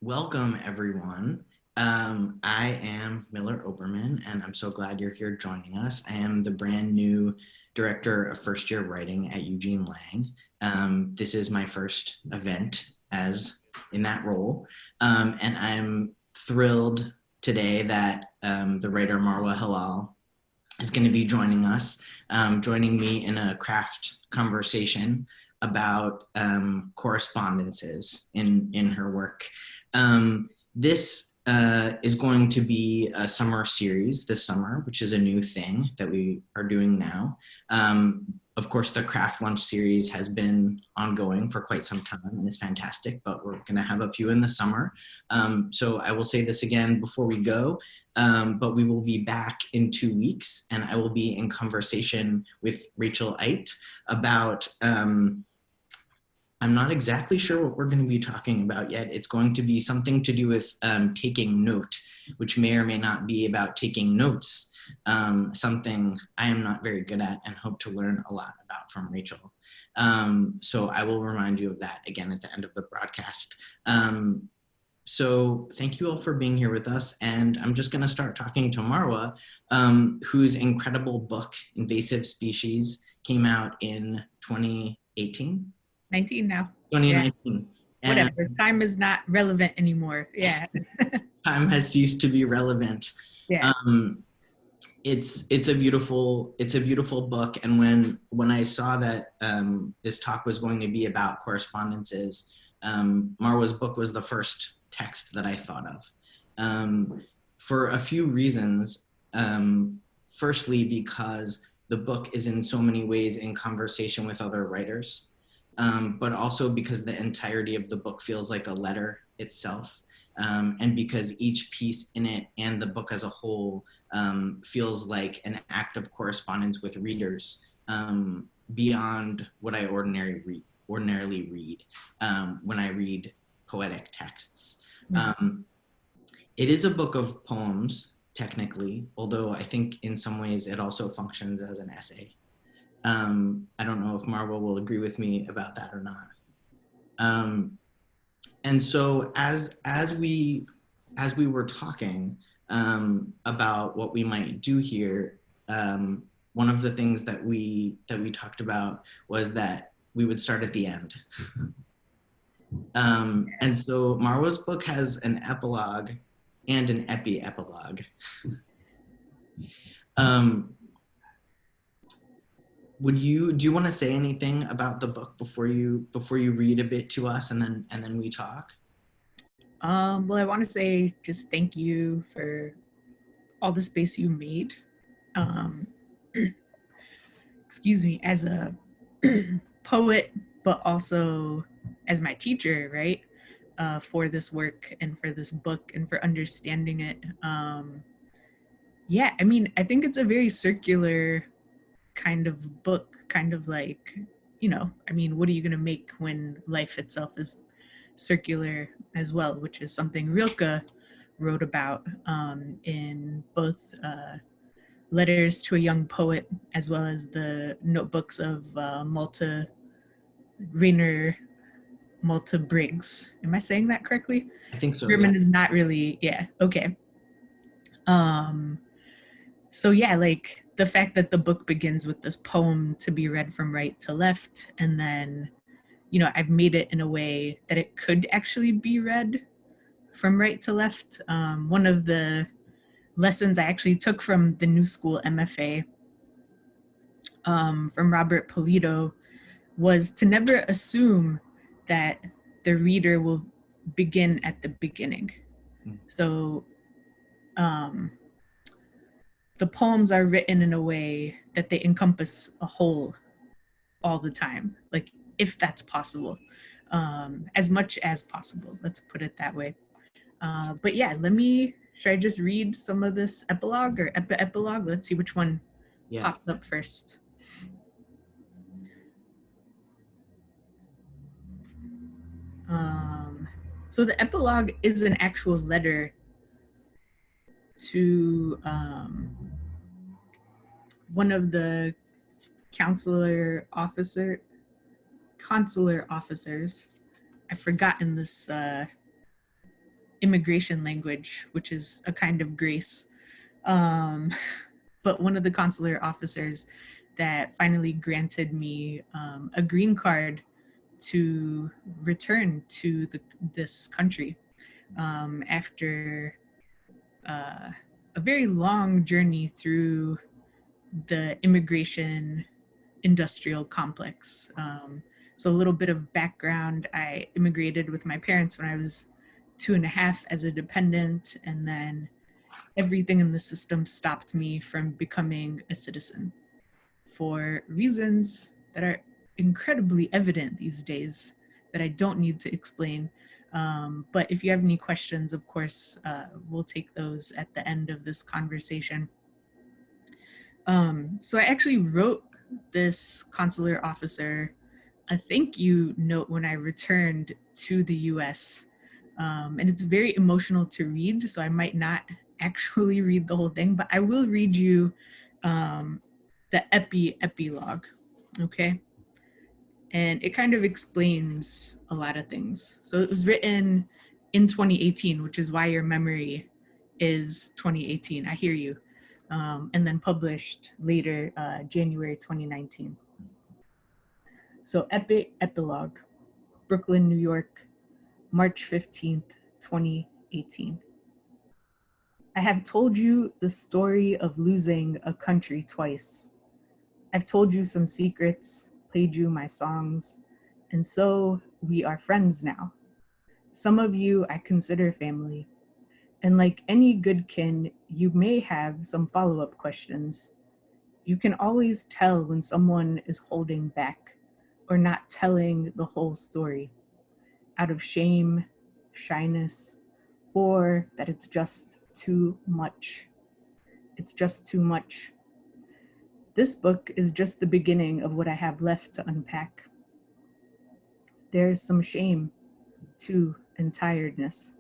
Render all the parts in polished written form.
Welcome, everyone. I am Miller Oberman, and I'm so glad you're here joining us. I am the brand new director of first year writing at Eugene Lang. This is my first event as in that role, and I'm thrilled today that the writer Marwa Helal is going to be joining us, joining me in a craft conversation about correspondences in her work. This is going to be a summer series this summer, which is a new thing that we are doing now. Of course, the Craft Lunch series has been ongoing for quite some time and is fantastic, but we're going to have a few in the summer. So I will say this again before we go, but we will be back in 2 weeks, and I will be in conversation with Rachel Eit about I'm not exactly sure what we're going to be talking about yet. It's going to be something to do with taking note, which may or may not be about taking notes, something I am not very good at and hope to learn a lot about from Rachel. So I will remind you of that again at the end of the broadcast. So thank you all for being here with us. And I'm just going to start talking to Marwa, whose incredible book, Invasive Species, came out in 2018. 19 now. 2019. Yeah. Whatever. Time is not relevant anymore. Yeah. Time has ceased to be relevant. Yeah. It's a beautiful book. And when I saw that this talk was going to be about correspondences, Marwa's book was the first text that I thought of, for a few reasons. Firstly, because the book is in so many ways in conversation with other writers. But also because the entirety of the book feels like a letter itself, and because each piece in it and the book as a whole feels like an act of correspondence with readers, beyond what I ordinarily read when I read poetic texts. It is a book of poems, technically, although I think in some ways it also functions as an essay. I don't know if Marwa will agree with me about that or not. And so as we were talking about what we might do here, one of the things that we talked about was that we would start at the end. And so Marwa's book has an epilogue and an epilogue. Do you want to say anything about the book before you read a bit to us and then we talk? Well, I want to say just thank you for all the space you made. Excuse me, as a poet, but also as my teacher, right? For this work and for this book and for understanding it. Yeah, I mean, I think it's a very circular kind of book, kind of like, I mean, what are you going to make when life itself is circular as well, which is something Rilke wrote about in both Letters to a Young Poet as well as the notebooks of Rainer Malta Briggs. Am I saying that correctly? I think so. German Yeah. is not really, yeah, okay. So yeah, like the fact that the book begins with this poem to be read from right to left, and then, I've made it in a way that it could actually be read from right to left. One of the lessons I actually took from the New School MFA from Robert Polito was to never assume that the reader will begin at the beginning. So the poems are written in a way that they encompass a whole all the time, like if that's possible, as much as possible, let's put it that way. But yeah, should I just read some of this epilogue or epilogue? Let's see which one pops up first. So the epilogue is an actual letter to one of the consular officers. I've forgotten this immigration language, which is a kind of grace. Um, but one of the consular officers that finally granted me a green card to return to this country after uh, a very long journey through the immigration industrial complex. So a little bit of background: I immigrated with my parents when I was 2.5 as a dependent, and then everything in the system stopped me from becoming a citizen for reasons that are incredibly evident these days that I don't need to explain. But if you have any questions, of course, we'll take those at the end of this conversation. So I actually wrote this consular officer a thank you note when I returned to the US. And it's very emotional to read, so I might not actually read the whole thing, but I will read you the epilogue, okay? And it kind of explains a lot of things. So it was written in 2018, which is why your memory is 2018. I hear you. And then published later, January 2019. So Epilogue, Brooklyn, New York, March 15th, 2018. I have told you the story of losing a country twice. I've told you some secrets, played you my songs, and so we are friends now. Some of you I consider family, and like any good kin, you may have some follow-up questions. You can always tell when someone is holding back or not telling the whole story out of shame, shyness, or that it's just too much. It's just too much. This book is just the beginning of what I have left to unpack. There's some shame, too, and tiredness.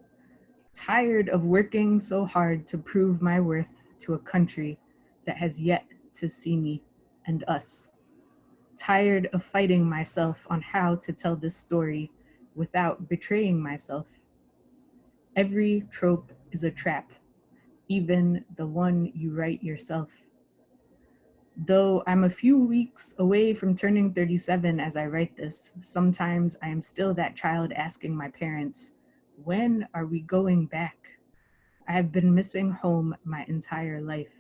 Tired of working so hard to prove my worth to a country that has yet to see me and us. Tired of fighting myself on how to tell this story without betraying myself. Every trope is a trap, even the one you write yourself. Though I'm a few weeks away from turning 37 as I write this, sometimes I am still that child asking my parents, when are we going back? I have been missing home my entire life.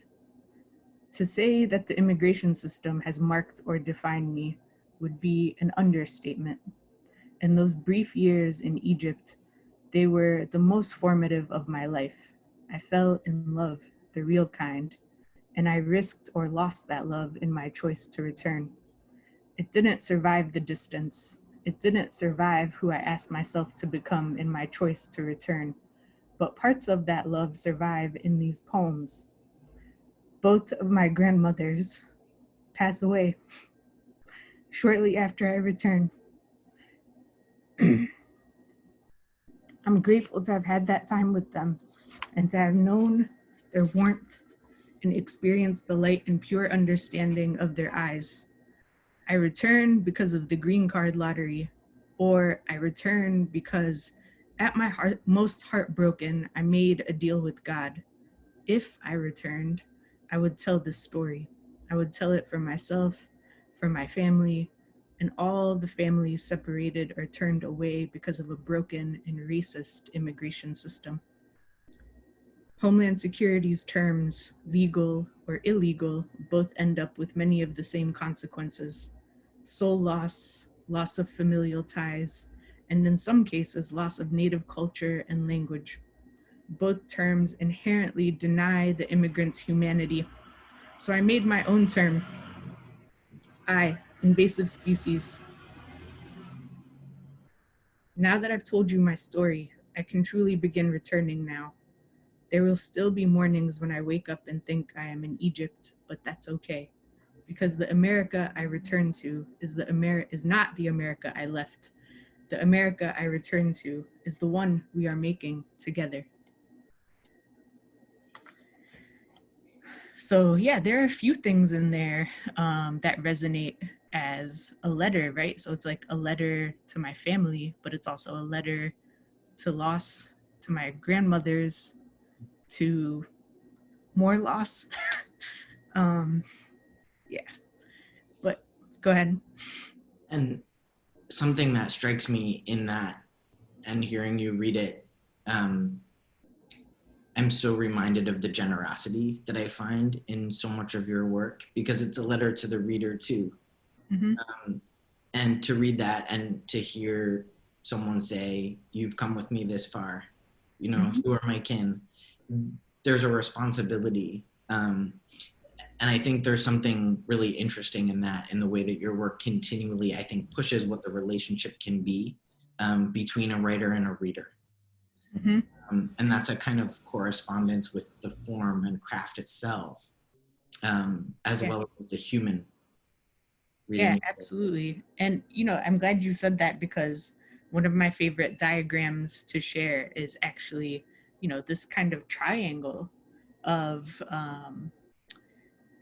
To say that the immigration system has marked or defined me would be an understatement. And those brief years in Egypt, they were the most formative of my life. I fell in love, the real kind, and I risked or lost that love in my choice to return. It didn't survive the distance. It didn't survive who I asked myself to become in my choice to return. But parts of that love survive in these poems. Both of my grandmothers pass away shortly after I returned. I'm grateful to have had that time with them and to have known their warmth and experienced the light and pure understanding of their eyes. I return because of the green card lottery, or I return because at my heart, most heartbroken, I made a deal with God. If I returned, I would tell this story. I would tell it for myself, for my family, and all the families separated or turned away because of a broken and racist immigration system. Homeland Security's terms, legal or illegal, both end up with many of the same consequences: soul loss, loss of familial ties, and in some cases, loss of native culture and language. Both terms inherently deny the immigrant's humanity. So I made my own term, invasive species. Now that I've told you my story, I can truly begin returning now. There will still be mornings when I wake up and think I am in Egypt, but that's okay, because the America I return to is not the America I left. The America I return to is the one we are making together. So yeah, there are a few things in there that resonate as a letter, right? So it's like a letter to my family, but it's also a letter to loss, to my grandmother's, to more loss. Yeah, but go ahead. And something that strikes me in that, and hearing you read it, I'm so reminded of the generosity that I find in so much of your work, because it's a letter to the reader too. Mm-hmm. And to read that and to hear someone say, "You've come with me this far, Mm-hmm. you are my kin." There's a responsibility. And I think there's something really interesting in that, in the way that your work continually, I think, pushes what the relationship can be between a writer and a reader. Mm-hmm. And that's a kind of correspondence with the form and craft itself, as Yeah. well as with the human Yeah, reading. absolutely. And I'm glad you said that, because one of my favorite diagrams to share is actually, this kind of triangle of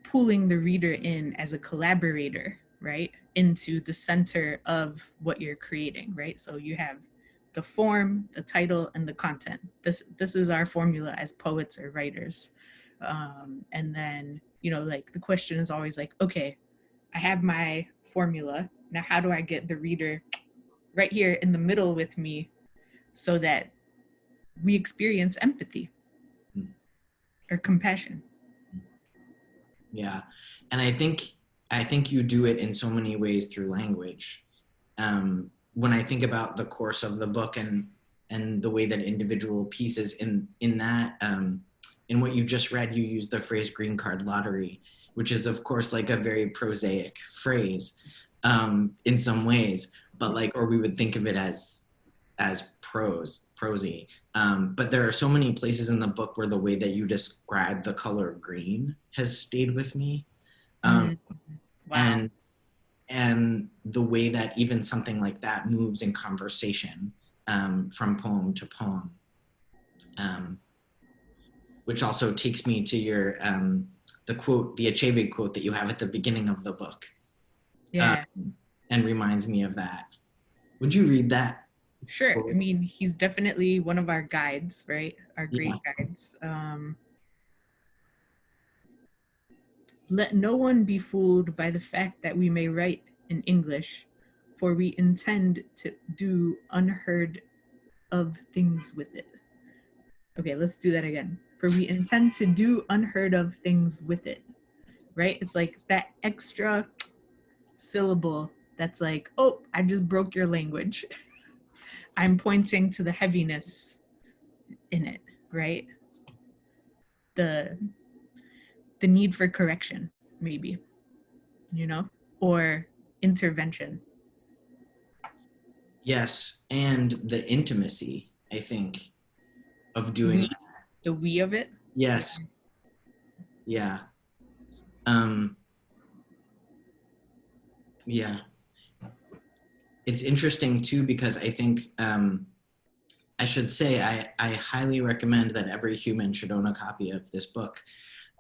pulling the reader in as a collaborator, right, into the center of what you're creating, right? So you have the form, the title, and the content. This is our formula as poets or writers. And then, like, the question is always like, okay, I have my formula. Now, how do I get the reader right here in the middle with me so that we experience empathy or compassion? Yeah, and I think you do it in so many ways through language. When I think about the course of the book, and the way that individual pieces in that, in what you just read, you use the phrase "green card lottery," which is, of course, like a very prosaic phrase in some ways, but like, or we would think of it as prosy. But there are so many places in the book where the way that you describe the color green has stayed with me. Um, Mm, wow. and and the way that even something like that moves in conversation, from poem to poem, um, which also takes me to your the quote, the Achebe quote that you have at the beginning of the book, um, Yeah, and reminds me of that. Would you read that sure. I quote? mean, he's definitely one of our guides, right? Our Yeah. great guides. Let no one be fooled by the fact that we may write in English, for we intend to do unheard of things with it. Okay, let's do that again. For we intend to do unheard of things with it, right? It's like that extra syllable that's like, oh, I just broke your language. I'm pointing to the heaviness in it, right? The the need for correction, maybe, you know, or intervention. Yes, and the intimacy, I think, of doing We, that. the we of it. Yeah. Yes, yeah, um, yeah. It's interesting too, because I think, I should say, I highly recommend that every human should own a copy of this book.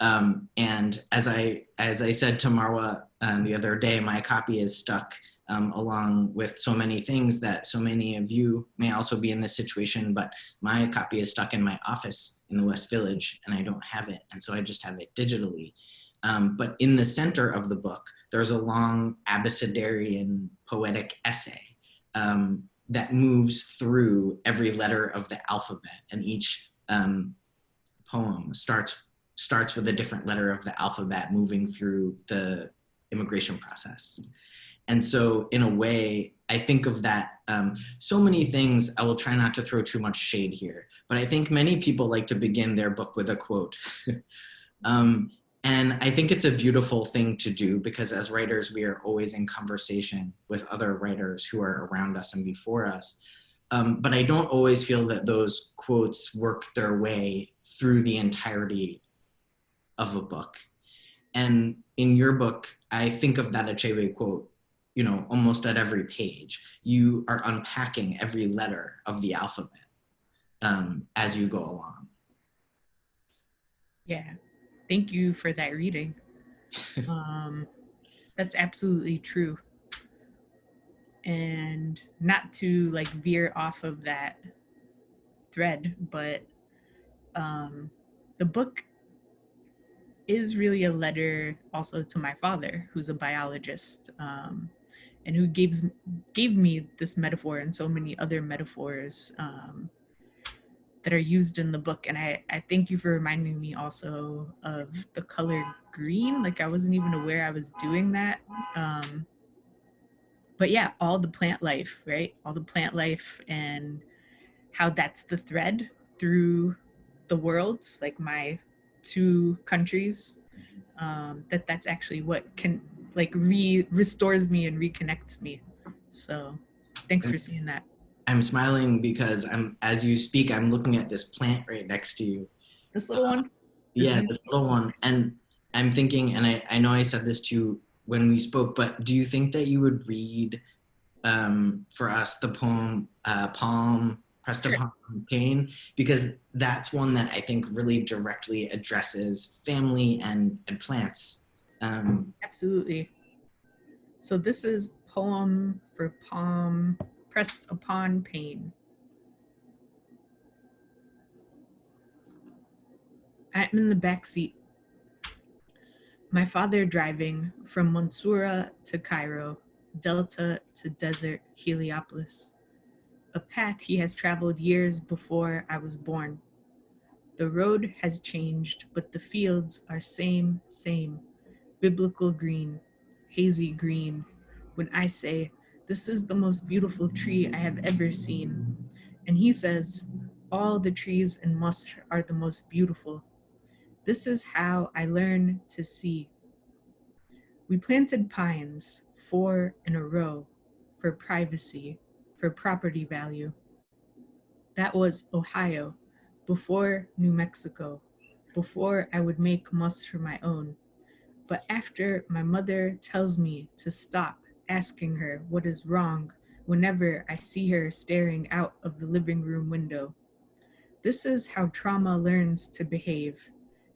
And as I said to Marwa the other day, my copy is stuck, along with so many things that so many of you may also be in this situation. But my copy is stuck in my office in the West Village, and I don't have it, and so I just have it digitally. But in the center of the book, there's a long abecedarian poetic essay, that moves through every letter of the alphabet, and each poem starts with a different letter of the alphabet, moving through the immigration process. And so, in a way, I think of that. So many things. I will try not to throw too much shade here, but I think many people like to begin their book with a quote. um, and I think it's a beautiful thing to do, because as writers, we are always in conversation with other writers who are around us and before us. But I don't always feel that those quotes work their way through the entirety of a book. And in your book, I think of that Achebe quote, almost at every page. You are unpacking every letter of the alphabet, as you go along. Yeah. Thank you for that reading. Um, that's absolutely true. And not to like veer off of that, thread, but the book is really a letter also to my father, who's a biologist, and who gave me this metaphor and so many other metaphors that are used in the book. And I thank you for reminding me also of the color green. Like I wasn't even aware I was doing that. But yeah, all the plant life, right? All the plant life and how that's the thread through the worlds, like my two countries. That's actually what can like restores me and reconnects me. So thanks for seeing that. I'm smiling because as you speak, I'm looking at this plant right next to you. This little one. Yeah, this little one. And I'm thinking, and I know I said this to you when we spoke, but do you think that you would read for us the poem Palm Pressed Sure. Upon Pain? Because that's one that I think really directly addresses family and plants. Absolutely. So this is poem for palm pressed upon pain. I'm in the back seat. My father driving from Mansoura to Cairo, Delta to desert Heliopolis. A path he has traveled years before I was born. The road has changed, but the fields are same. Biblical green, hazy green. When I say, this is the most beautiful tree I have ever seen. And he says, all the trees in Masr are the most beautiful. This is how I learn to see. We planted pines, 4 in a row, for privacy, for property value. That was Ohio, before New Mexico, before I would make Masr my own. But after my mother tells me to stop asking her what is wrong whenever I see her staring out of the living room window. This is how trauma learns to behave,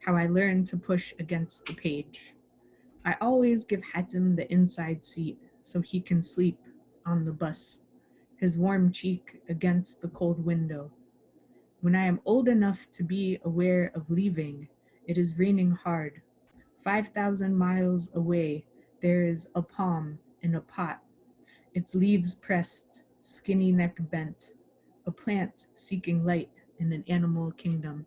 how I learn to push against the page. I always give Hatem the inside seat so he can sleep on the bus, his warm cheek against the cold window. When I am old enough to be aware of leaving, it is raining hard. 5,000 miles away, there is a palm in a pot, its leaves pressed, skinny neck bent, a plant seeking light in an animal kingdom.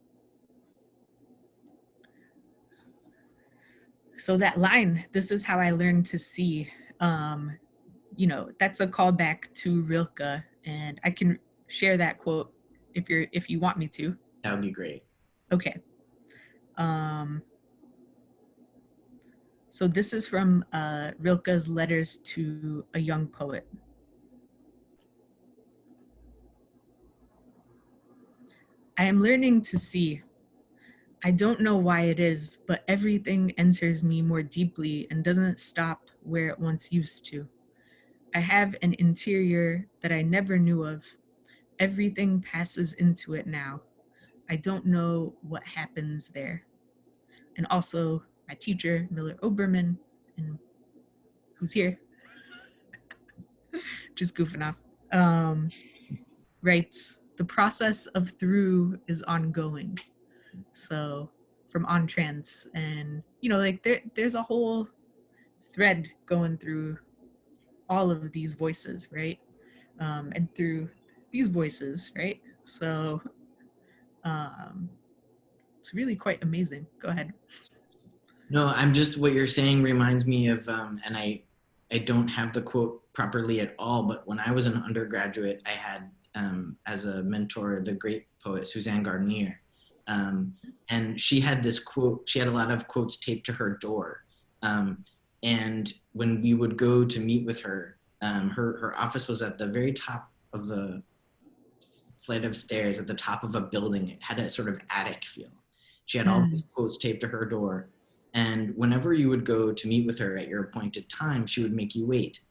So that line, this is how I learned to see, that's a callback to Rilke, and I can share that quote if you want me to. That would be great. Okay. So this is from Rilke's Letters to a Young Poet. I am learning to see. I don't know why it is, but everything enters me more deeply and doesn't stop where it once used to. I have an interior that I never knew of. Everything passes into it now. I don't know what happens there. And also my teacher, Miller Oberman, and who's here, just goofing off, writes, the process of through is ongoing. So from on trans, and like there's a whole thread going through all of these voices, right? And through these voices, right? So um, it's really quite amazing. Go ahead. No, I'm just what you're saying reminds me of, and I don't have the quote properly at all, but when I was an undergraduate, I had as a mentor the great poet Suzanne Gardner, and she had this quote. She had a lot of quotes taped to her door, and when we would go to meet with her, her office was at the very top of the flight of stairs at the top of a building. It had a sort of attic feel. She had all these quotes taped to her door. And whenever you would go to meet with her at your appointed time, she would make you wait.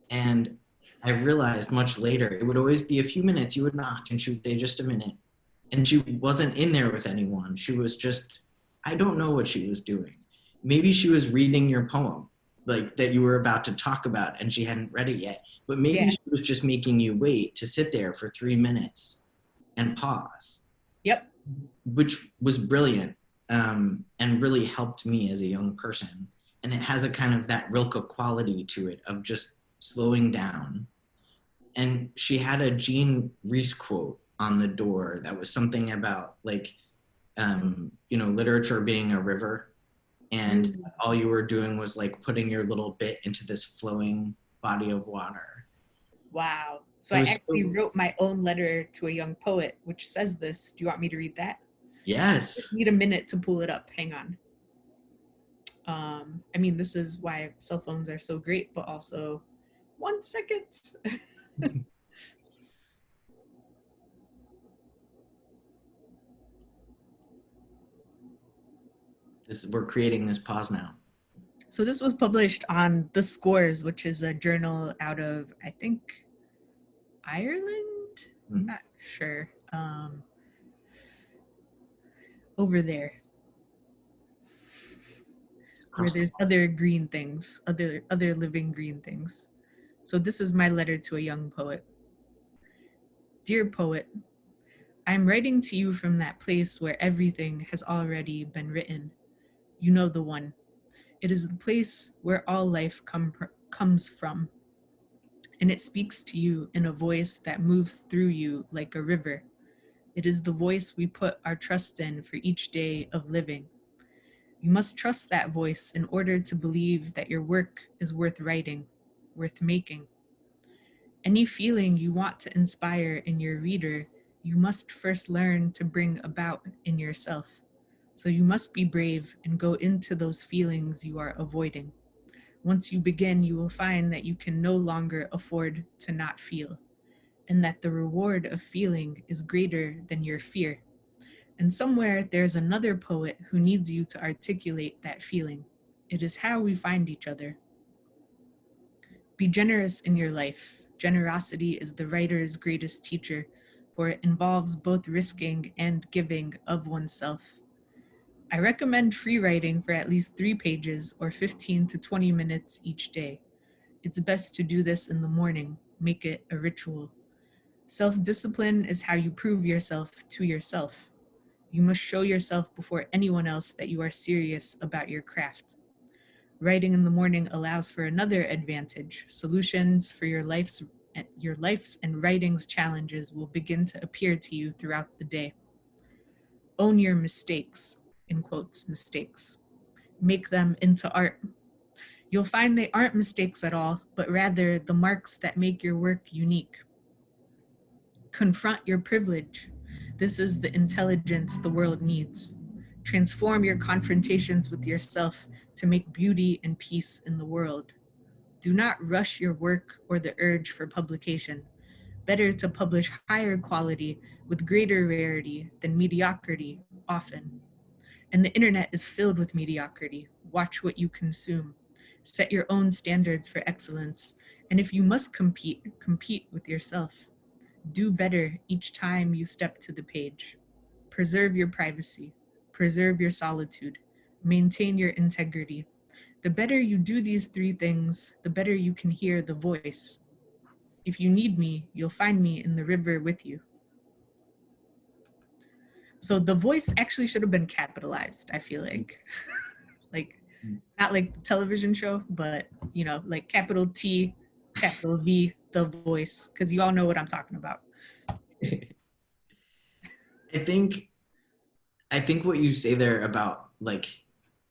And I realized much later, it would always be a few minutes. You would knock and she would say, just a minute. And she wasn't in there with anyone. She was just, I don't know what she was doing. Maybe she was reading your poem, like that you were about to talk about, and she hadn't read it yet. But maybe Yeah. she was just making you wait to sit there for 3 minutes and pause, Yep. which was brilliant, and really helped me as a young person. And it has a kind of that Rilke quality to it of just slowing down. And she had a Jean Rhys quote on the door that was something about like, literature being a river, and all you were doing was like putting your little bit into this flowing body of water. Wow. So It I was actually wrote my own letter to a young poet, which says this. Do you want me to read that? Just yes. need a minute to pull it up. Hang on. I mean, this is why cell phones are so great, but also 1 second. We're creating this pause now. So this was published on The Scores, which is a journal out of, I think, Ireland? I'm not sure. Over there, where there's other green things, other living green things. So this is my letter to a young poet. Dear poet, I'm writing to you from that place where everything has already been written. You know the one. It is the place where all life comes from, and it speaks to you in a voice that moves through you like a river. It is the voice we put our trust in for each day of living. You must trust that voice in order to believe that your work is worth writing, worth making. Any feeling you want to inspire in your reader, you must first learn to bring about in yourself. So you must be brave and go into those feelings you are avoiding. Once you begin, you will find that you can no longer afford to not feel, and that the reward of feeling is greater than your fear. And somewhere there's another poet who needs you to articulate that feeling. It is how we find each other. Be generous in your life. Generosity is the writer's greatest teacher, for it involves both risking and giving of oneself. I recommend free writing for at least 3 pages or 15 to 20 minutes each day. It's best to do this in the morning. Make it a ritual. Self-discipline is how you prove yourself to yourself. You must show yourself before anyone else that you are serious about your craft. Writing in the morning allows for another advantage. Solutions for your life's and writing's challenges will begin to appear to you throughout the day. Own your mistakes, in quotes, mistakes. Make them into art. You'll find they aren't mistakes at all, but rather the marks that make your work unique. Confront your privilege. This is the intelligence the world needs. Transform your confrontations with yourself to make beauty and peace in the world. Do not rush your work or the urge for publication. Better to publish higher quality with greater rarity than mediocrity often. And the internet is filled with mediocrity. Watch what you consume. Set your own standards for excellence. And if you must compete, compete with yourself. Do better each time you step to the page. Preserve your privacy. Preserve your solitude. Maintain your integrity. The better you do these 3 things, the better you can hear the voice. If you need me, you'll find me in the river with you. So the voice actually should have been capitalized, I feel like. Like, not like television show, but, like capital T, capital V, the voice, because you all know what I'm talking about. I think what you say there about like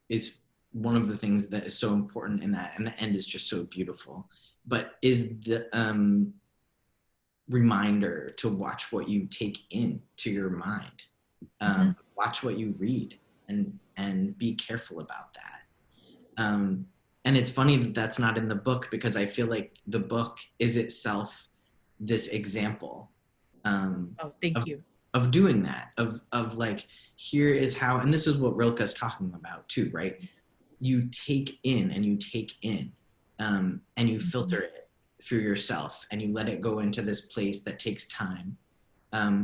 is one of the things that is so important in that, and the end is just so beautiful. But is the reminder to watch what you take into your mind, watch what you read, and be careful about that. And it's funny that that's not in the book, because I feel like the book is itself this example Thank you. of doing that, of like, here is how, and this is what Rilke's talking about too, right? You take in and you take in, and you filter it through yourself, and you let it go into this place that takes time.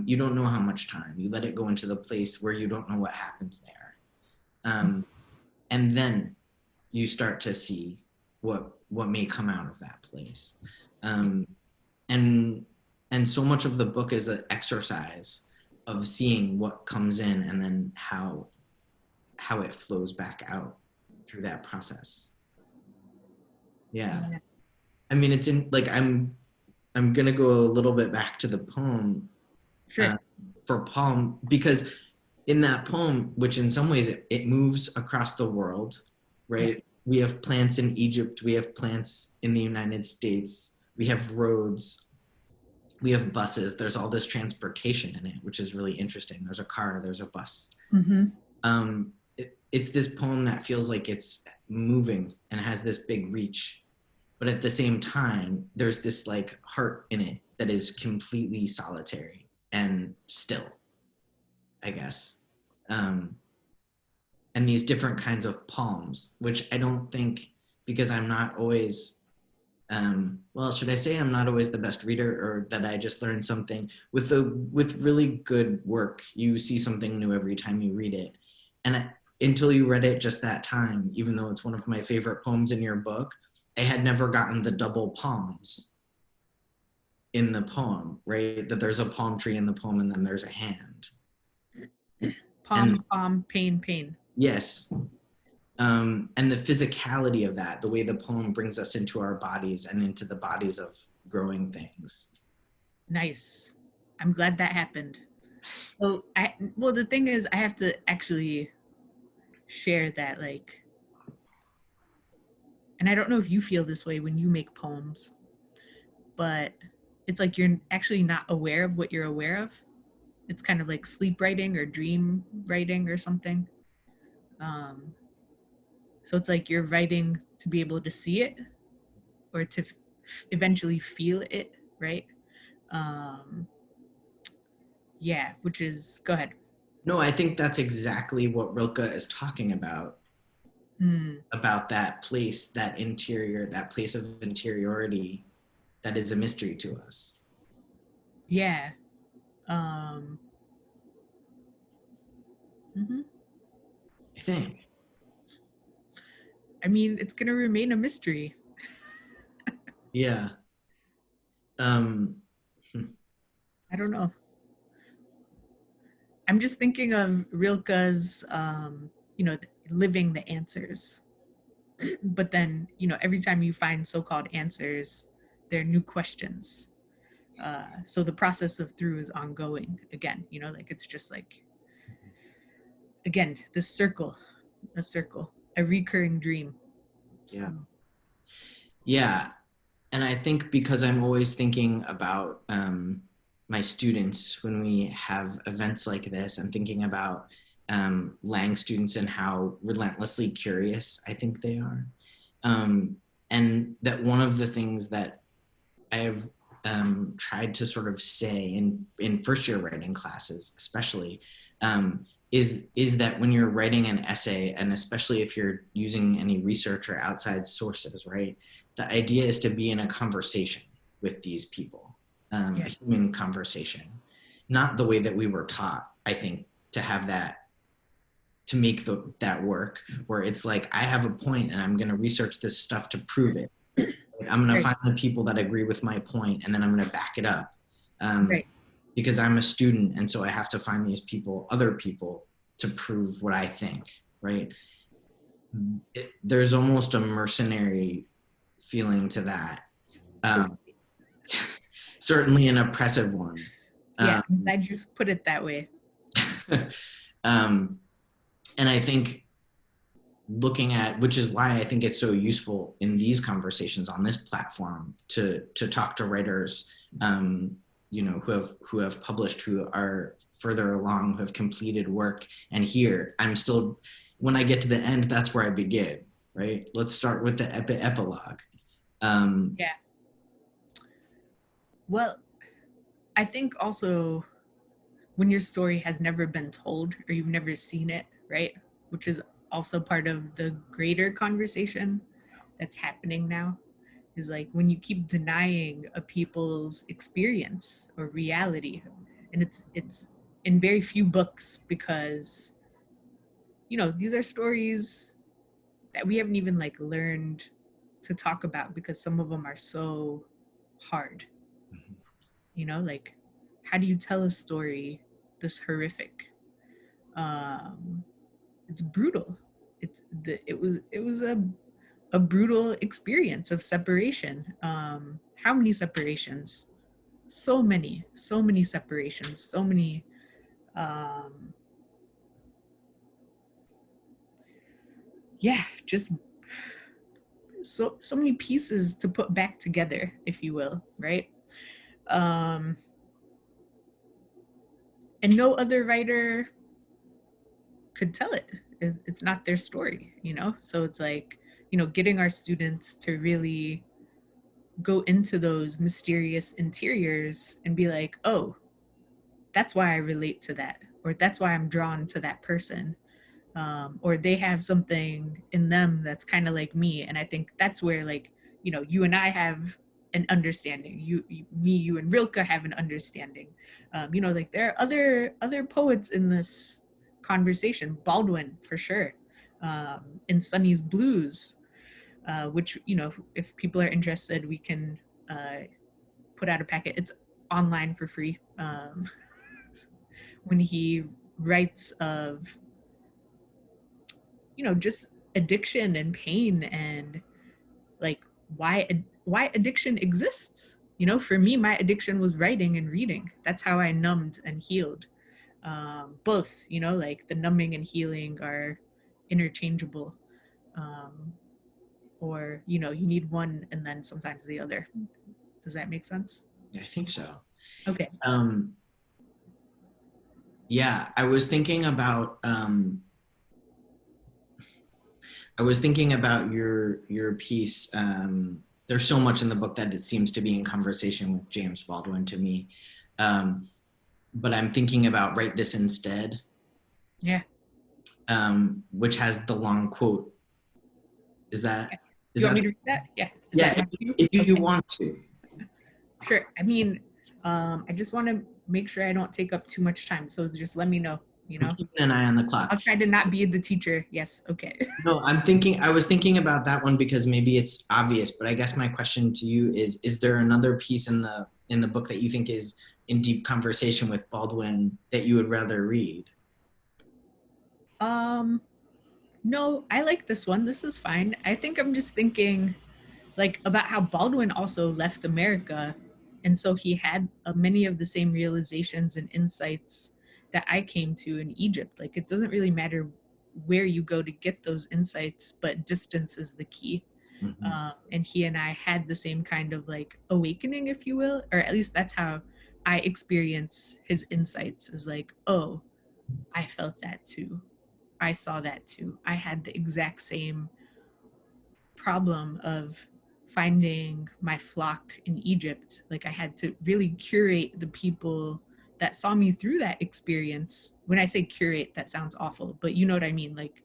You don't know how much time. You let it go into the place where you don't know what happens there. And then you start to see what may come out of that place. And so much of the book is an exercise of seeing what comes in and then how it flows back out through that process. Yeah. Yeah. I mean, it's in like I'm gonna go a little bit back to the poem Sure. uh, for Palm, because in that poem, which in some ways it moves across the world, Yeah. right? We have plants in Egypt, we have plants in the United States, we have roads, we have buses. There's all this transportation in it, which is really interesting. There's a car, there's a bus. Mm-hmm. It's this poem that feels like it's moving and has this big reach, but at the same time there's this like heart in it that is completely solitary and still, I guess. um, and these different kinds of palms, which I don't think, because I'm not always well, should I say I'm not always the best reader, or that I just learned something with really good work, you see something new every time you read it. And until you read it just that time, even though it's one of my favorite poems in your book, I had never gotten the double palms in the poem, right? That there's a palm tree in the poem and then there's a hand. And Palm, pain, pain. yes, and the physicality of that, the way the poem brings us into our bodies and into the bodies of growing things. Nice. I'm glad that happened. Well, the thing is, I have to actually share that, like, and I don't know if you feel this way when you make poems, but it's like you're actually not aware of what you're aware of. It's kind of like sleep writing or dream writing or something. Um, so it's like you're writing to be able to see it or to eventually feel it, right? Um, yeah, which is, go ahead. No, I think that's exactly what Rilke is talking Hmm. about that place, that interior, that place of interiority that is a mystery to us. Yeah. Um, mhm. I think. I mean, it's going to remain a mystery. Yeah. Um, I don't know. I'm just thinking of Rilke's, living the answers. But then, every time you find so-called answers, there are new questions. So the process of through is ongoing again, like it's just like, again, this circle, a recurring dream. So, yeah. Yeah. And I think because I'm always thinking about my students when we have events like this, and thinking about Lang students and how relentlessly curious I think they are. And that one of the things that I've tried to sort of say in first year writing classes, especially, is that when you're writing an essay, and especially if you're using any research or outside sources, right? The idea is to be in a conversation with these people, yeah. a human conversation, not the way that we were taught, I think, to have that, to make that work, where it's like, I have a point and I'm going to research this stuff to prove it. I'm going to Right. find the people that agree with my point, and then I'm going to back it up. Um, Right. because I'm a student, and so I have to find these people, other people, to prove what I think, right? There's almost a mercenary feeling to that. Um, certainly an oppressive one. Yeah, I'm glad you put it that way. Um, and I think looking at, which is why I think it's so useful in these conversations on this platform to talk to writers, who have published, who are further along, who have completed work. And here I'm still, when I get to the end, that's where I begin, right? Let's start with the epilogue. Yeah. Well, I think also when your story has never been told or you've never seen it, right? Which is also part of the greater conversation that's happening now, is like when you keep denying a people's experience or reality. And it's in very few books, because these are stories that we haven't even like learned to talk about, because some of them are so hard. Like, how do you tell a story this horrific. It's brutal. It was a brutal experience of separation. How many separations? So many separations, so many just so many pieces to put back together, if you will, right? And no other writer could tell it. It's not their story, so it's like, getting our students to really go into those mysterious interiors and be like, oh, that's why I relate to that, or that's why I'm drawn to that person, or they have something in them that's kind of like me. And I think that's where, like, you and I have an understanding. You and Rilke have an understanding. Like, there are other poets in this conversation. Baldwin, for sure, in Sonny's Blues, which, if people are interested, we can put out a packet. It's online for free. When he writes of, just addiction and pain, and like why addiction exists. For me, my addiction was writing and reading. That's how I numbed and healed. Both, like the numbing and healing are interchangeable. Or you need one and then sometimes the other. Does that make sense? I think so. Okay. Yeah, I was thinking about your piece. There's so much in the book that it seems to be in conversation with James Baldwin to me. But I'm thinking about Write This Instead. Yeah. Which has the long quote. Is that? Do you want me to read that? Yeah. Yeah, if you want to. Sure. I mean, I just want to make sure I don't take up too much time. So just let me know, I'm keeping an eye on the clock. I'll try to not be the teacher. Yes. Okay. No, I was thinking about that one because maybe it's obvious, but I guess my question to you is there another piece in the book that you think is in deep conversation with Baldwin that you would rather read? No, I like this one. This is fine. I think I'm just thinking like about how Baldwin also left America. And so he had many of the same realizations and insights that I came to in Egypt. Like, it doesn't really matter where you go to get those insights, but distance is the key. Mm-hmm. And he and I had the same kind of like awakening, if you will, or at least that's how I experience his insights, is like, oh, I felt that too. I saw that too. I had the exact same problem of finding my flock in Egypt. Like, I had to really curate the people that saw me through that experience. When I say curate, that sounds awful, but you know what I mean. Like,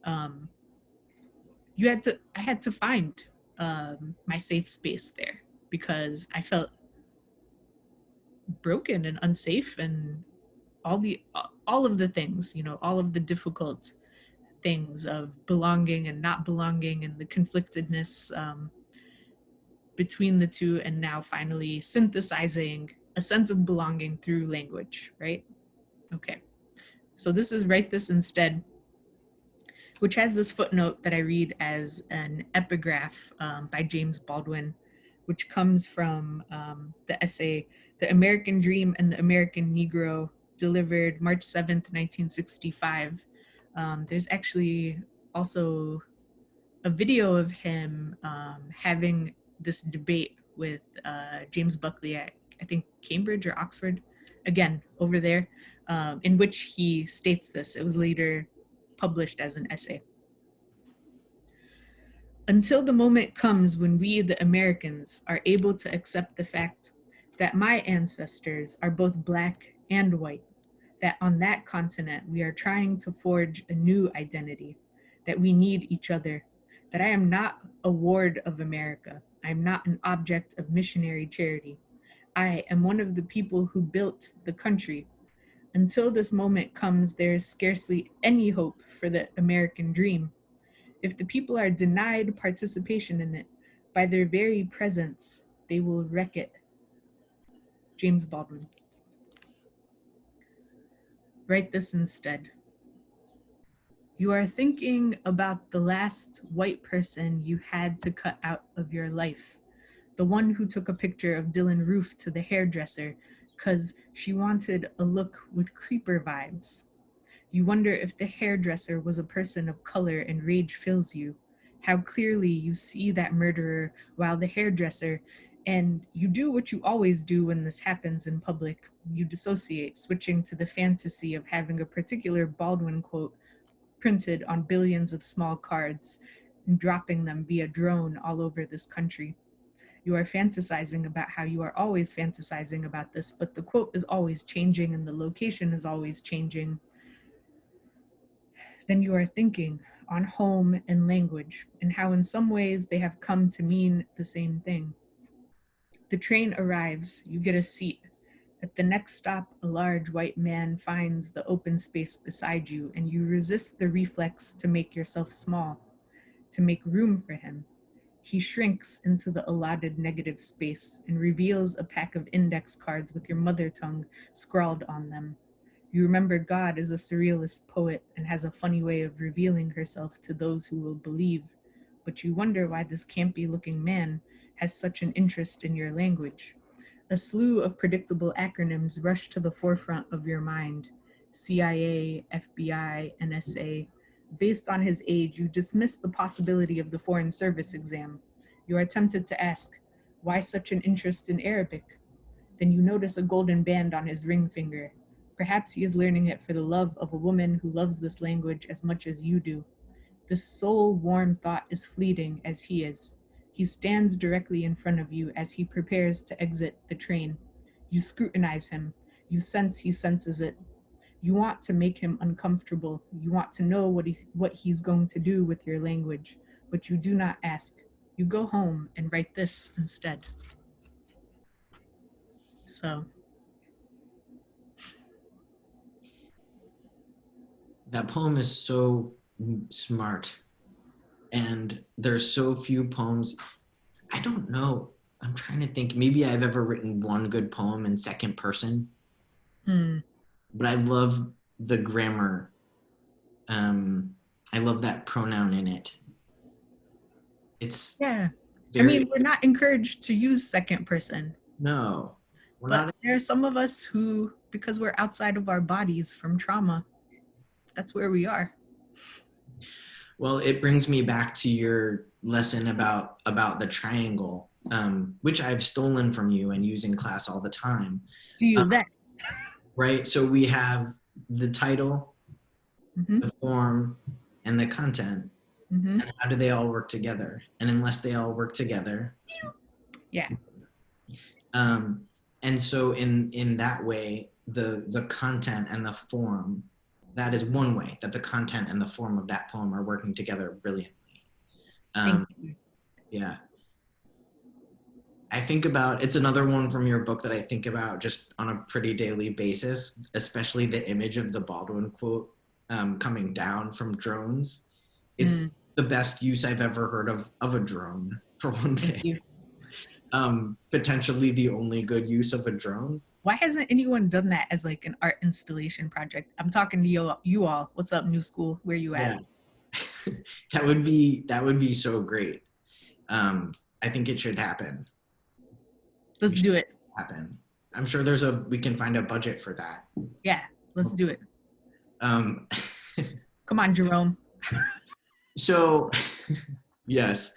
I had to find my safe space there, because I felt broken and unsafe, and all of the things, all of the difficult things of belonging and not belonging, and the conflictedness between the two, and now finally synthesizing a sense of belonging through language, right? Okay. So this is Write This Instead, which has this footnote that I read as an epigraph by James Baldwin, which comes from the essay, The American Dream and the American Negro, delivered March 7th, 1965. There's actually also a video of him having this debate with James Buckley at, I think, Cambridge or Oxford, again, over there, in which he states this. It was later published as an essay. Until the moment comes when we, the Americans, are able to accept the fact that my ancestors are both Black and white, that on that continent we are trying to forge a new identity, that we need each other, that I am not a ward of America. I am not an object of missionary charity. I am one of the people who built the country. Until this moment comes, there is scarcely any hope for the American dream. If the people are denied participation in it, by their very presence, they will wreck it. James Baldwin. Write this instead. You are thinking about the last white person you had to cut out of your life. The one who took a picture of Dylan Roof to the hairdresser because she wanted a look with creeper vibes. You wonder if the hairdresser was a person of color and rage fills you. How clearly you see that murderer while the hairdresser, and you do what you always do when this happens in public. You dissociate, switching to the fantasy of having a particular Baldwin quote printed on billions of small cards and dropping them via drone all over this country. You are fantasizing about how you are always fantasizing about this, but the quote is always changing and the location is always changing. Then you are thinking on home and language and how in some ways they have come to mean the same thing. The train arrives, you get a seat. At the next stop, a large white man finds the open space beside you, and you resist the reflex to make yourself small, to make room for him. He shrinks into the allotted negative space and reveals a pack of index cards with your mother tongue scrawled on them. You remember God is a surrealist poet and has a funny way of revealing herself to those who will believe, but you wonder why this campy looking man has such an interest in your language. A slew of predictable acronyms rush to the forefront of your mind: CIA, FBI, NSA. Based on his age, you dismiss the possibility of the Foreign Service exam. You are tempted to ask, why such an interest in Arabic? Then you notice a golden band on his ring finger. Perhaps he is learning it for the love of a woman who loves this language as much as you do. This soul-warm thought is fleeting as he is. He stands directly in front of you as he prepares to exit the train. You scrutinize him. You sense he senses it. You want to make him uncomfortable. You want to know what he's going to do with your language, but you do not ask. You go home and write this instead. So That poem is so smart, and there's so few poems. I don't know. I'm trying to think. Maybe I've ever written one good poem in second person, but I love the grammar. I love that pronoun in it. It's yeah. I very mean, we're not encouraged to use second person, no. We're but not. there are some of us who, because we're outside of our bodies from trauma, that's where we are. Well, it brings me back to your lesson about the triangle, which I've stolen from you and use in class all the time. Steal that. Right. So we have the title, Mm-hmm. the form, and the content. Mm-hmm. And how do they all work together? And unless they all work together, Yeah. And so in that way, the content and the form, that is one way that the content and the form of that poem are working together brilliantly. Thank you. Yeah. I think about, it's another one from your book that I think about just on a pretty daily basis, especially the image of the Baldwin quote coming down from drones. It's the best use I've ever heard of a drone, for one thing. Thank you. Potentially the only good use of a drone. Why hasn't anyone done that as like an art installation project? I'm talking to you all. What's up, New School? Where you at? Yeah. that would be so great. I think it should happen. Let's do it. Happen. I'm sure we can find a budget for that. Yeah, let's do it. Come on, Jerome. So, yes.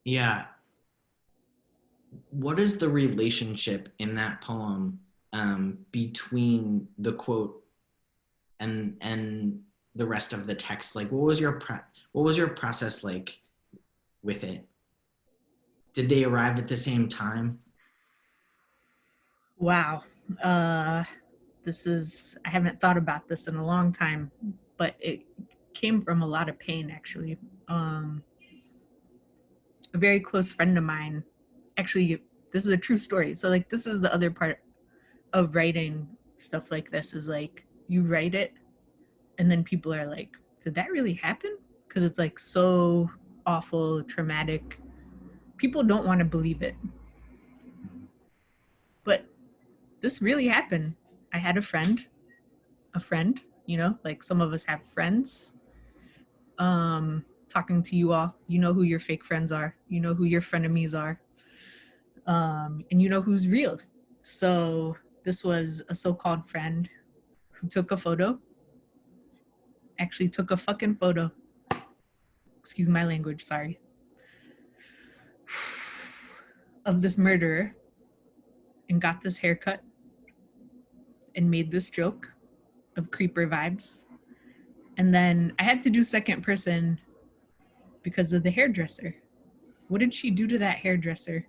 Yeah. What is the relationship in that poem between the quote and the rest of the text? Like, what was your process like with it? Did they arrive at the same time? Wow. I haven't thought about this in a long time, but it came from a lot of pain, actually. A very close friend of mine, actually, this is a true story. So like, this is the other part of writing stuff like this, is like, you write it and then people are like, did that really happen? Because it's like so awful, traumatic. People don't want to believe it. But this really happened. I had a friend, you know, like some of us have friends. Talking to you all, you know who your fake friends are, you know who your frenemies are, and you know who's real. So this was a so-called friend who took a photo, actually took a fucking photo. Excuse my language, sorry. Of this murderer and got this haircut and made this joke of creeper vibes. And then I had to do second person because of the hairdresser. What did she do to that hairdresser?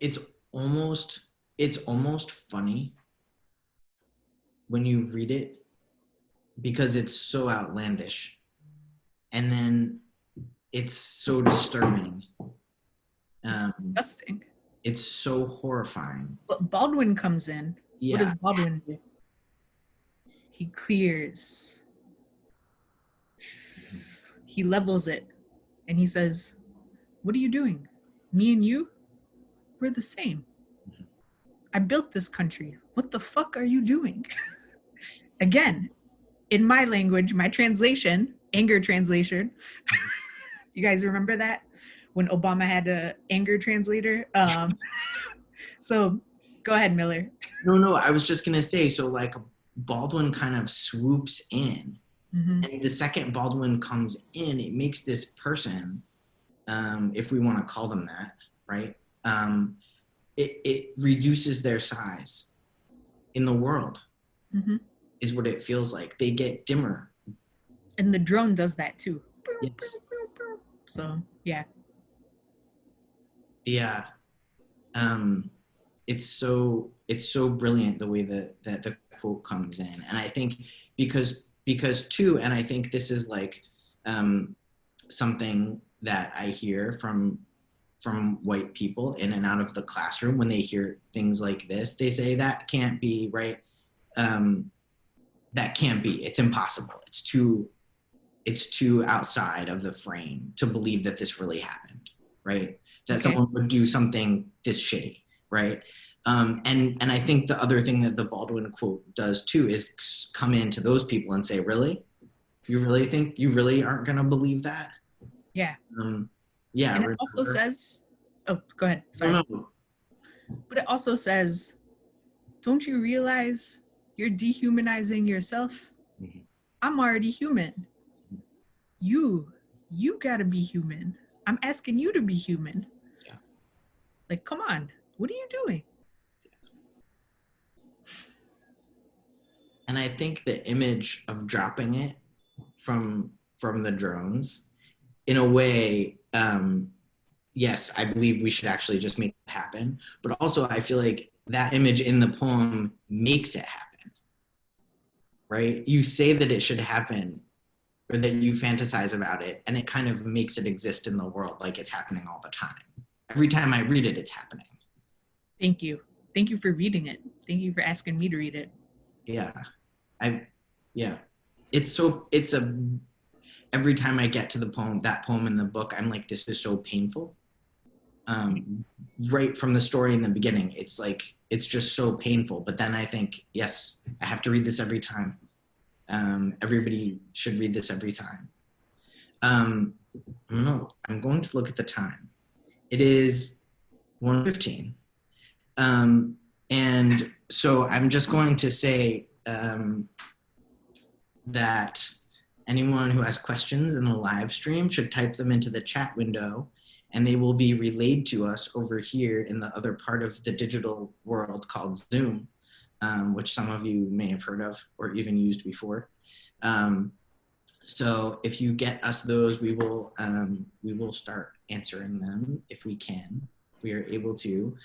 It's almost funny when you read it because it's so outlandish, and then it's so disturbing. It's disgusting. It's so horrifying. But Baldwin comes in. Yeah. What does Baldwin do? He clears. He levels it. And he says, what are you doing? Me and you, we're the same. I built this country. What the fuck are you doing? Again, in my language, my translation, anger translation. You guys remember that? When Obama had an anger translator? So go ahead, Miller. No, I was just gonna say, so like Baldwin kind of swoops in, and the second Baldwin comes in, it makes this person, if we want to call them that, right? It reduces their size in the world, is what it feels like. They get dimmer. And the drone does that too. Yes. So yeah. Yeah. It's so brilliant the way that the quote comes in. And I think because too, and I think this is like something that I hear from white people in and out of the classroom when they hear things like this, they say that can't be, right? That can't be, it's impossible. It's too outside of the frame to believe that this really happened, right? That someone would do something this shitty, right? And I think the other thing that the Baldwin quote does too is come into those people and say, really? You really think you really aren't going to believe that? Yeah. Yeah. And it also says, oh, go ahead. Sorry. No. But it also says, don't you realize you're dehumanizing yourself? I'm already human. You gotta be human. I'm asking you to be human. Yeah. Like, come on, what are you doing? And I think the image of dropping it from the drones, in a way, yes, I believe we should actually just make it happen. But also, I feel like that image in the poem makes it happen, right? You say that it should happen, or that you fantasize about it, and it kind of makes it exist in the world like it's happening all the time. Every time I read it, it's happening. Thank you. Thank you for reading it. Thank you for asking me to read it. Yeah. Every time I get to that poem in the book, I'm like, this is so painful. Right from the story in the beginning, it's like, it's just so painful. But then I think, yes, I have to read this every time. Everybody should read this every time. No, I'm going to look at the time. It is 1:15. And so I'm just going to say that anyone who has questions in the live stream should type them into the chat window, and they will be relayed to us over here in the other part of the digital world called Zoom, which some of you may have heard of or even used before. So if you get us those, we will start answering them if we can. We are able to.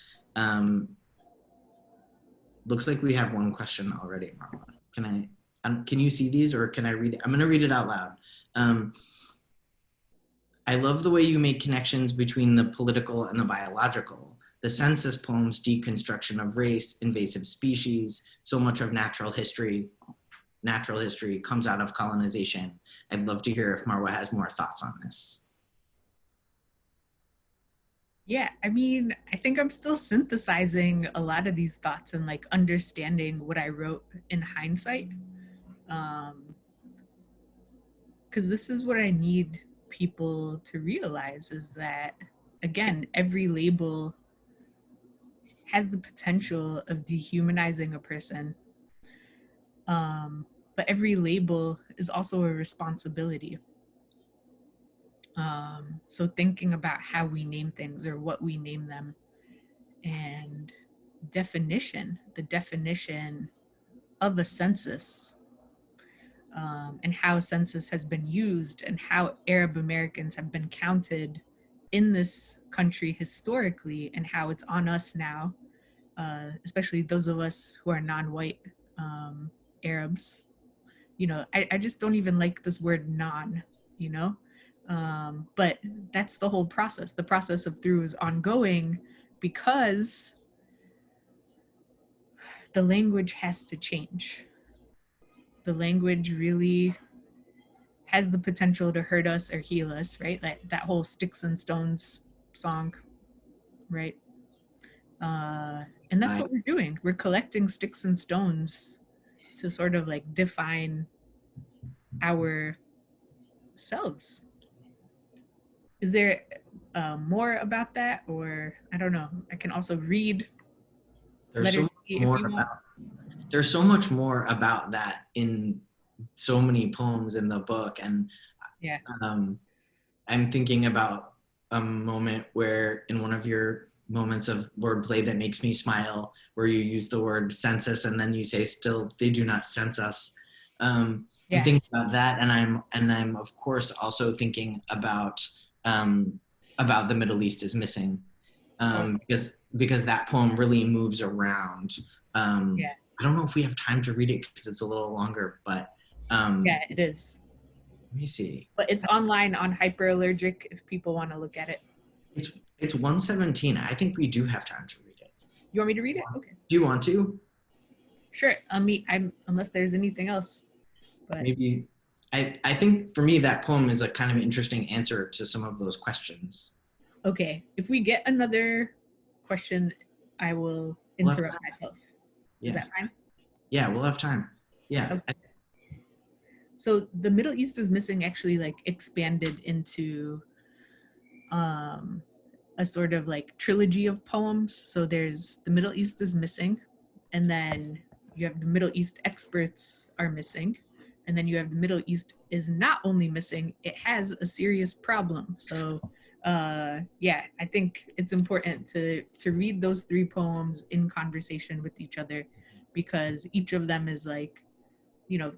Looks like we have one question already, Marwa. Can you see these, or can I read it? I'm going to read it out loud. I love the way you make connections between the political and the biological. The census poem's deconstruction of race, invasive species, so much of natural history comes out of colonization. I'd love to hear if Marwa has more thoughts on this. Yeah, I mean, I think I'm still synthesizing a lot of these thoughts and like understanding what I wrote in hindsight. Because this is what I need people to realize is that, again, every label has the potential of dehumanizing a person. But every label is also a responsibility. So thinking about how we name things or what we name them, and the definition of a census, and how census has been used and how Arab Americans have been counted in this country historically, and how it's on us now, especially those of us who are non-white Arabs. I just don't even like this word non, you know? But that's the whole process. The process of through is ongoing because the language has to change. The language really has the potential to hurt us or heal us, right? Like that whole Sticks and Stones song, right? And that's I what we're doing. We're collecting sticks and stones to sort of like define ourselves. Is there more about that, or I don't know? I can also read there's so letters much C if more you want. about there's so much more about that in so many poems in the book, and Yeah. um, I'm thinking about a moment where in one of your moments of wordplay that makes me smile, where you use the word census and then you say still they do not sense us. I'm Yeah. thinking about that, and I'm of course also thinking about the Middle East is missing, Oh, because that poem really moves around. yeah. I don't know if we have time to read it because it's a little longer, but Yeah, it is. let me see. But it's online on Hyperallergic if people want to look at it. It's 117. I think we do have time to read it. You want me to read it? Okay. Do you want to? Sure. I'm unless there's anything else. But Maybe. I think for me that poem is a kind of interesting answer to some of those questions. okay. If we get another question, I will We'll have interrupt time. myself. Is Yeah. that fine? Yeah, we'll have time. Yeah. Okay. So the Middle East is missing actually like expanded into um a sort of like trilogy of poems. So there's the Middle East is missing, and then you have the Middle East experts are missing, and then you have the Middle East is not only missing, it has a serious problem. So yeah, I think it's important to read those three poems in conversation with each other, because each of them is like,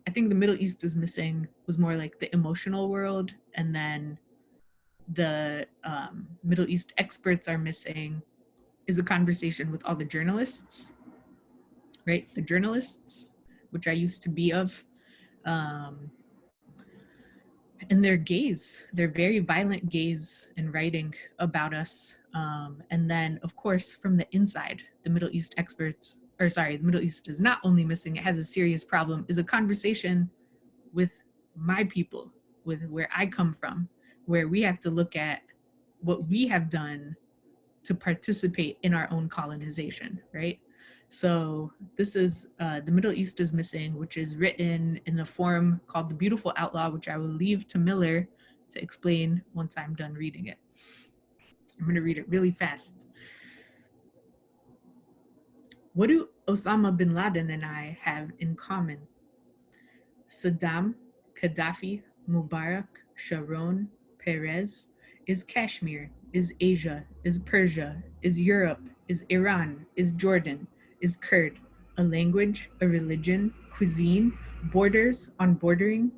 I think the Middle East is missing was more like the emotional world, and then the Middle East experts are missing is a conversation with all the journalists, right? The journalists, which I used to be of, um, and their gaze, their very violent gaze in writing about us. And then, of course, from the inside, the Middle East experts, or sorry, the Middle East is not only missing, it has a serious problem, is a conversation with my people, with where I come from, where we have to look at what we have done to participate in our own colonization, right? So this is The Middle East is Missing, which is written in a form called The Beautiful Outlaw, which I will leave to Miller to explain once I'm done reading it. I'm going to read it really fast. What do Osama bin Laden and I have in common? Saddam, Gaddafi, Mubarak, Sharon, Perez, is Kashmir, is Asia, is Persia, is Europe, is Iran, is Jordan, is Kurd, a language, a religion, cuisine, borders on bordering.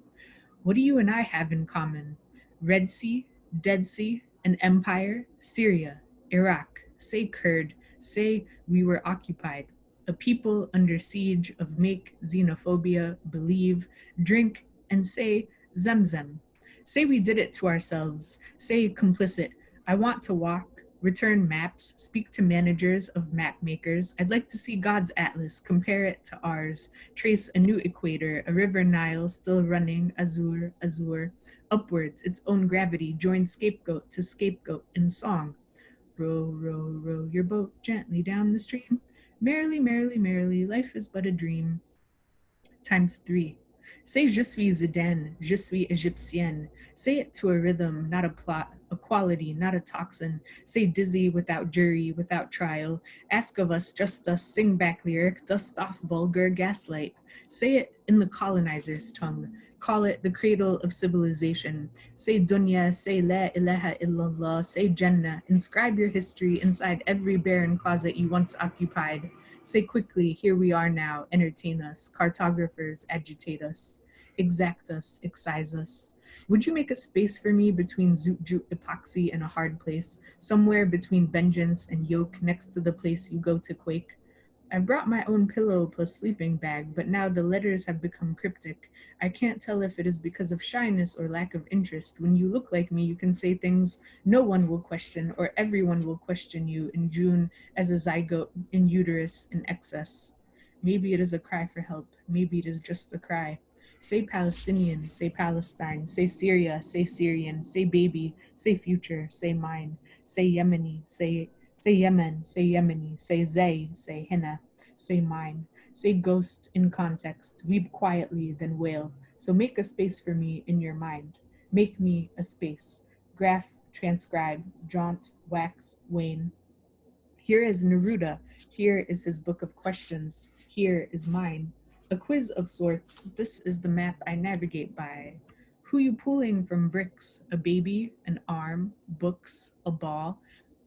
What do you and I have in common? Red Sea, Dead Sea, an empire, Syria, Iraq, say Kurd, say we were occupied, a people under siege of make xenophobia, believe, drink, and say Zemzem. Say we did it to ourselves, say complicit. I want to walk, return maps, speak to managers of map makers. I'd like to see God's atlas, compare it to ours, trace a new equator, a river Nile still running, azure, azure, upwards, its own gravity, join scapegoat to scapegoat in song. Row, row, row your boat gently down the stream. Merrily, merrily, merrily, life is but a dream. Times 3. Say je suis Zidane, je suis Egyptienne. Say it to a rhythm, not a plot, a quality, not a toxin. Say dizzy without jury, without trial. Ask of us, just us, sing back lyric, dust off vulgar gaslight. Say it in the colonizer's tongue. Call it the cradle of civilization. Say dunya, say la ilaha illallah, say Jannah. Inscribe your history inside every barren closet you once occupied. Say quickly, here we are now, entertain us. Cartographers agitate us, exact us, excise us. Would you make a space for me between zoot joot epoxy and a hard place, somewhere between vengeance and yoke next to the place you go to quake? I brought my own pillow plus sleeping bag, but now the letters have become cryptic. I can't tell if it is because of shyness or lack of interest. When you look like me, you can say things no one will question, or everyone will question you in June as a zygote in uterus in excess. Maybe it is a cry for help. Maybe it is just a cry. Say Palestinian, say Palestine, say Syria, say Syrian, say baby, say future, say mine, say Yemeni, say Yemen, say Yemeni, say Zay, say Henna, say mine, say ghost in context, weep quietly, then wail. So make a space for me in your mind. Make me a space. Graph, transcribe, jaunt, wax, wane. Here is Neruda. Here is his book of questions. Here is mine. A quiz of sorts. This is the map I navigate by. Who you pulling from bricks? A baby, an arm, books, a ball.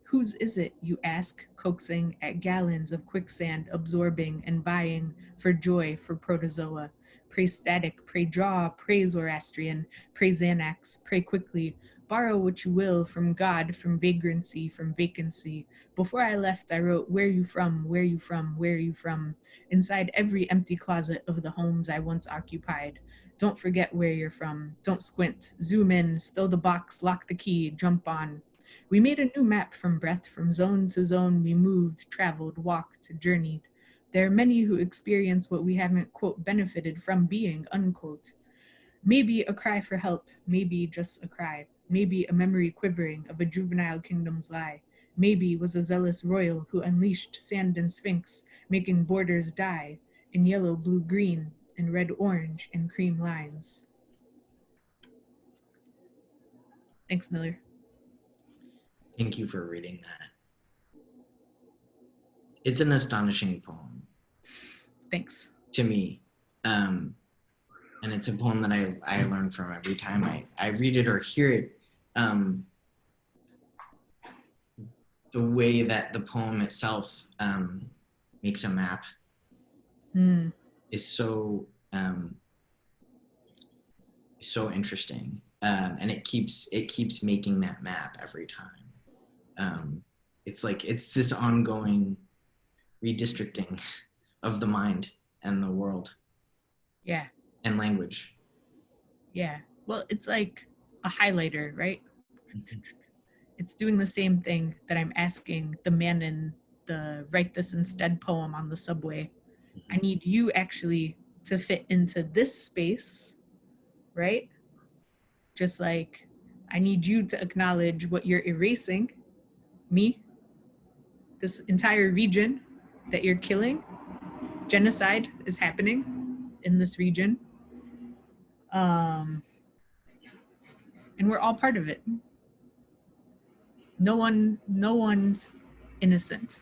Whose is it, you ask, coaxing at gallons of quicksand, absorbing and buying for joy for protozoa. Pray static, pray draw, pray Zoroastrian, pray Xanax, pray quickly. Borrow what you will from God, from vagrancy, from vacancy. Before I left, I wrote, where you from, where you from, where you from, inside every empty closet of the homes I once occupied. Don't forget where you're from. Don't squint. Zoom in, stow the box, lock the key, jump on. We made a new map from breath, from zone to zone. We moved, traveled, walked, journeyed. There are many who experience what we haven't, quote, benefited from being, unquote. Maybe a cry for help, maybe just a cry. Maybe a memory quivering of a juvenile kingdom's lie. Maybe was a zealous royal who unleashed sand and sphinx, making borders die in yellow, blue, green, and red, orange, and cream lines. Thanks, Miller. Thank you for reading that. It's an astonishing poem. Thanks. To me. And it's a poem that I learn from every time I read it or hear it. The way that the poem itself makes a map is so interesting, and it keeps making that map every time. It's like it's this ongoing redistricting of the mind and the world. Yeah. And language. Yeah. Well, it's like a highlighter, right? It's doing the same thing that I'm asking the man in the Write This Instead poem on the subway. I need you actually to fit into this space, right? Just like I need you to acknowledge what you're erasing, me, this entire region that you're killing. Genocide is happening in this region. And we're all part of it. No one's innocent.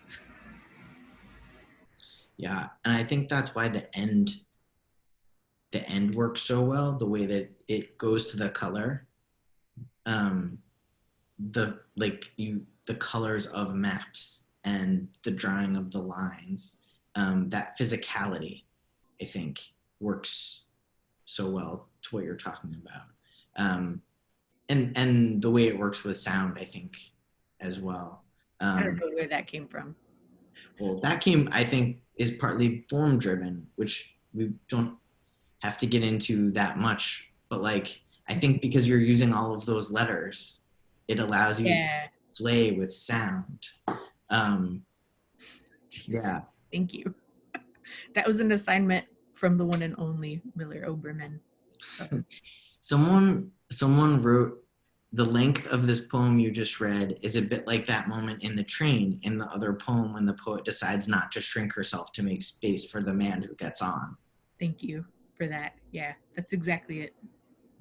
Yeah, and I think that's why the end works so well, the way that it goes to the color. The colors of maps and the drawing of the lines, that physicality, I think, works so well to what you're talking about. And the way it works with sound, I think, as well. I don't know where that came from. Well, that came, I think, is partly form driven, which we don't have to get into that much. But like, I think because you're using all of those letters, it allows you to play with sound. Yeah. Thank you. That was an assignment from the one and only Miller Oberman. Someone wrote the length of this poem you just read is a bit like that moment in the train in the other poem when the poet decides not to shrink herself to make space for the man who gets on. Thank you for that. Yeah, that's exactly it.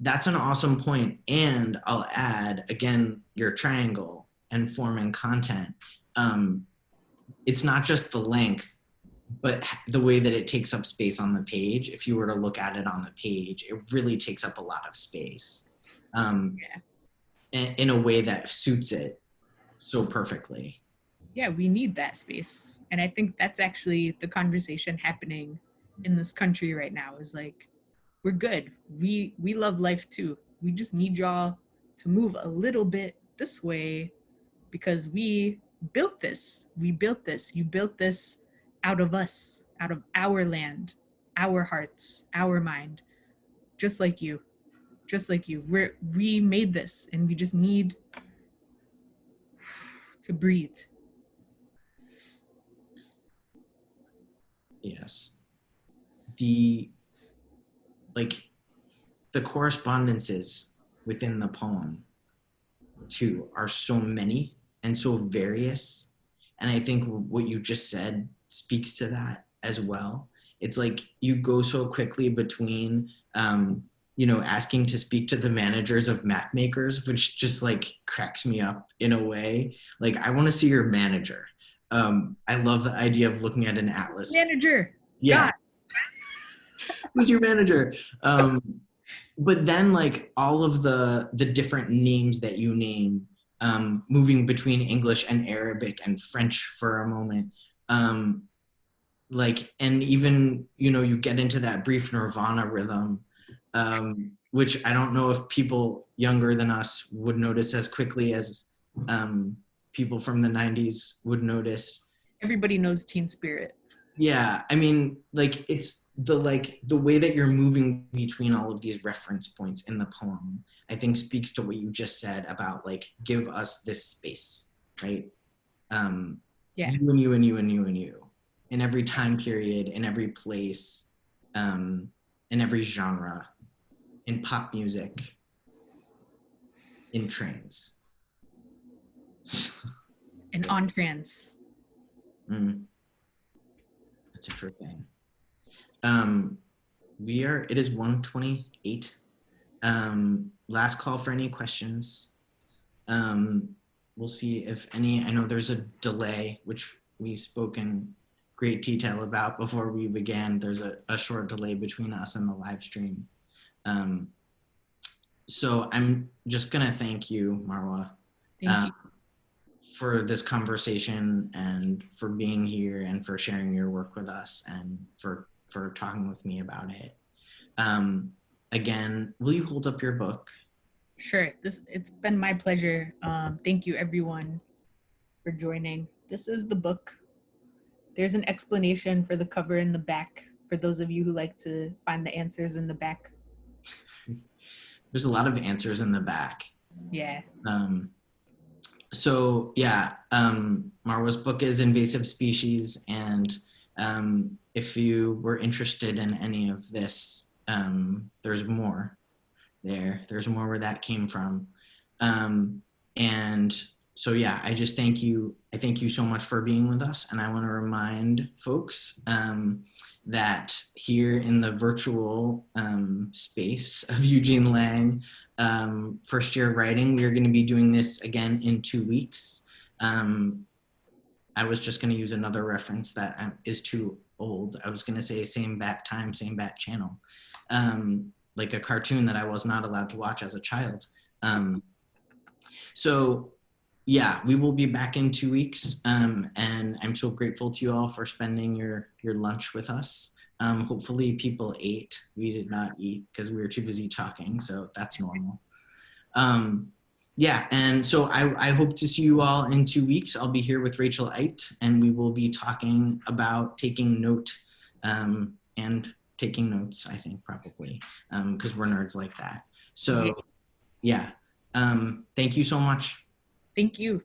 That's an awesome point. And I'll add, again, your triangle and form and content. It's not just the length, but the way that it takes up space on the page. If you were to look at it on the page, it really takes up a lot of space in a way that suits it so perfectly. Yeah, we need that space. And I think that's actually the conversation happening in this country right now is like, we're good. We love life too. We just need y'all to move a little bit this way because we built this. We built this. You built this out of us, out of our land, our hearts, our mind, just like you. Just like you. We made this and we just need to breathe. Yes. The correspondences within the poem too are so many and so various. And I think what you just said speaks to that as well. It's like you go so quickly between asking to speak to the managers of map makers, which just like cracks me up in a way. Like, I want to see your manager. I love the idea of looking at an atlas. Manager. Yeah. God. Who's your manager? But then like all of the different names that you name, moving between English and Arabic and French for a moment. And even, you get into that brief Nirvana rhythm, which I don't know if people younger than us would notice as quickly as people from the 90s would notice. Everybody knows Teen Spirit. Yeah, I mean, like, it's the way that you're moving between all of these reference points in the poem, I think speaks to what you just said about like, give us this space, right? Yeah. You and you and you and you and you, in every time period, in every place, in every genre, in pop music, in trains. And on trans. That's a true thing. It is 1:28. Last call for any questions. We'll see if any. I know there's a delay, which we spoke in great detail about before we began. There's a short delay between us and the live stream. So I'm just gonna thank you, Marwa, Thank you. for this conversation and for being here and for sharing your work with us and for talking with me about it. Again, will you hold up your book? Sure. It's been my pleasure. Thank you everyone for joining. This is the book. There's an explanation for the cover in the back for those of you who like to find the answers in the back. There's a lot of answers in the back. Yeah. So yeah, Marwa's book is Invasive Species, and if you were interested in any of this, there's more there. There's more where that came from. And so yeah, I just thank you. I thank you so much for being with us. And I want to remind folks that here in the virtual space of Eugene Lang, first year writing, we are going to be doing this again in 2 weeks. I was just going to use another reference that is too old. I was going to say same bat time, same bat channel, like a cartoon that I was not allowed to watch as a child. So yeah, we will be back in 2 weeks. And I'm so grateful to you all for spending your lunch with us. Hopefully people ate. We did not eat because we were too busy talking, so that's normal. Yeah, and so I hope to see you all in 2 weeks. I'll be here with Rachel Eit, and we will be talking about taking note and taking notes, I think, probably, because we're nerds like that. So yeah, thank you so much. Thank you.